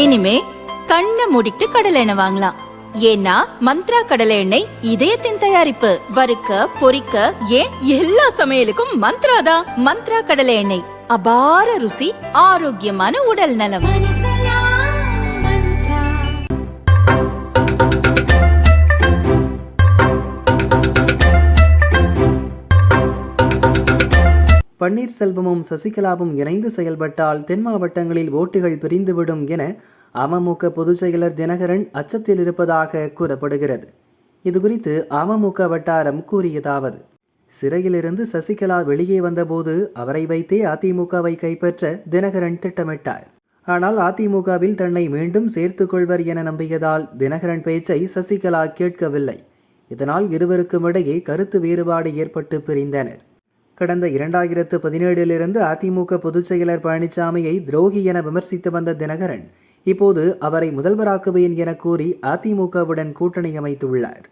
இனிமே கண்ணை மூடிட்டு கடலை எண்ணெய் வாங்கலாம். ஏன்னா மந்த்ரா கடலை எண்ணெய் இதயத்தின் தயாரிப்பு. வறுக்க பொரிக்க ஏன் எல்லா சமையலுக்கும் மந்த்ரா தான். மந்த்ரா கடலை எண்ணெய், அபார ருசி, ஆரோக்கியமான உடல் நலம். பன்னீர்செல்வமும் சசிகலாவும் இணைந்து செயல்பட்டால் தென் மாவட்டங்களில் ஓட்டுகள் பிரிந்துவிடும் என அமமுக பொதுச் செயலர் தினகரன் அச்சத்தில் இருப்பதாக கூறப்படுகிறது. இதுகுறித்து அமமுக வட்டாரம் கூறியதாவது: சிறையிலிருந்து சசிகலா வெளியே வந்தபோது அவரை வைத்தே அதிமுகவை கைப்பற்ற தினகரன் திட்டமிட்டார். ஆனால் அதிமுகவில் தன்னை மீண்டும் சேர்த்துக் கொள்வர் என நம்பியதால் தினகரன் பேச்சை சசிகலா கேட்கவில்லை. இதனால் இருவருக்கும் இடையே கருத்து வேறுபாடு ஏற்பட்டு பிரிந்தனர். கடந்த 2017 அதிமுக பொதுச் செயலர் பழனிசாமியை துரோகி என விமர்சித்து வந்த தினகரன் இப்போது அவரை முதல்வராக்குவேன் என கூறி அதிமுகவுடன் கூட்டணி அமைத்துள்ளார்.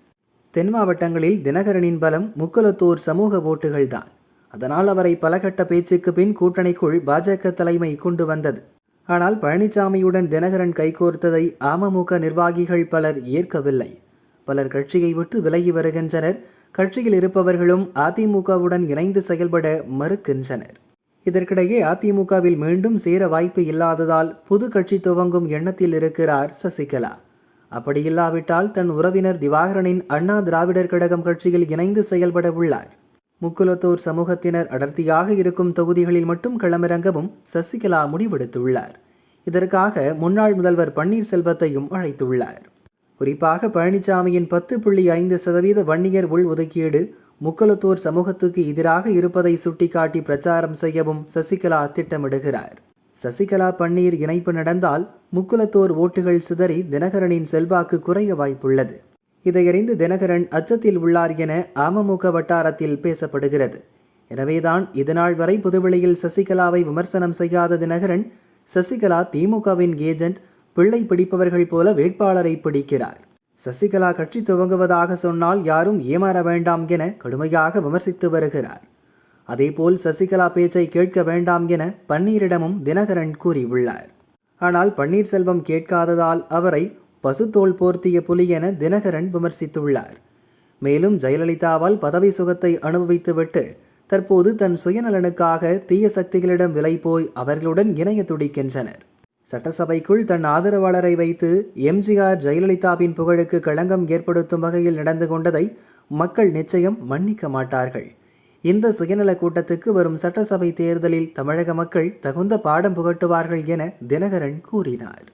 தென் மாவட்டங்களில் தினகரனின் பலம் முக்குலத்தோர் சமூக ஓட்டுகள்தான். அதனால் அவரை பலகட்ட பேச்சுக்கு பின் கூட்டணிக்குள் பாஜக தலைமை கொண்டு வந்தது. ஆனால் பழனிசாமியுடன் தினகரன் கைகோர்த்ததை அமமுக நிர்வாகிகள் பலர் ஏற்கவில்லை. பலர் கட்சியை விட்டு விலகி வருகின்றனர். கட்சியில் இருப்பவர்களும் அதிமுகவுடன் இணைந்து செயல்பட மறுக்கின்றனர். இதற்கிடையே அதிமுகவில் மீண்டும் சேர வாய்ப்பு இல்லாததால் புது கட்சி துவங்கும் எண்ணத்தில் இருக்கிறார் சசிகலா. அப்படி இல்லாவிட்டால் தன் உறவினர் திவாகரனின் அண்ணா திராவிடர் கழகம் கட்சியில் இணைந்து செயல்பட உள்ளார். முக்குலத்தோர் சமூகத்தினர் அடர்த்தியாக இருக்கும் தொகுதிகளில் மட்டும் களமிறங்கவும் சசிகலா முடிவெடுத்துள்ளார். இதற்காக முன்னாள் முதல்வர் பன்னீர்செல்வத்தையும் அழைத்துள்ளார். குறிப்பாக பழனிசாமியின் 10.5% வன்னியர் உள் ஒதுக்கீடு முக்குலத்தோர் சமூகத்துக்கு எதிராக இருப்பதை சுட்டிக்காட்டி பிரச்சாரம் செய்யவும் சசிகலா திட்டமிடுகிறார். சசிகலா பன்னீர் இணைப்பு நடந்தால் முக்குலத்தோர் ஓட்டுகள் சிதறி தினகரனின் செல்வாக்கு குறைய வாய்ப்புள்ளது. இதையறிந்து தினகரன் அச்சத்தில் உள்ளார் என அமமுக வட்டாரத்தில் பேசப்படுகிறது. எனவேதான் இதுநாள் வரை புதுவெளியில் சசிகலாவை விமர்சனம் செய்யாத தினகரன் சசிகலா திமுகவின் ஏஜென்ட், பிள்ளை பிடிப்பவர்கள் போல வேட்பாளரை பிடிக்கிறார். சசிகலா கட்சி துவங்குவதாக சொன்னால் யாரும் ஏமாற வேண்டாம் என கடுமையாக விமர்சித்து வருகிறார். அதேபோல் சசிகலா பேச்சை கேட்க வேண்டாம் என பன்னீரிடமும் தினகரன் கூறியுள்ளார். ஆனால் பன்னீர்செல்வம் கேட்காததால் அவரை பசுத்தோல் போர்த்திய புலி என தினகரன் விமர்சித்துள்ளார். மேலும் ஜெயலலிதாவால் பதவி சுகத்தை அனுபவித்துவிட்டு தற்போது தன் சுயநலனுக்காக தீய சக்திகளிடம் விலை போய் அவர்களுடன் இணைய துடிக்கின்றனர். சட்டசபைக்குள் தன் ஆதரவாளரை வைத்து எம்ஜிஆர் ஜெயலலிதாவின் புகழுக்கு களங்கம் ஏற்படுத்தும் வகையில் நடந்து கொண்டதை மக்கள் நிச்சயம் மன்னிக்க மாட்டார்கள். இந்த சுயநல கூட்டத்துக்கு வரும் சட்டசபை தேர்தலில் தமிழக மக்கள் தகுந்த பாடம் புகட்டுவார்கள் என தினகரன் கூறினார்.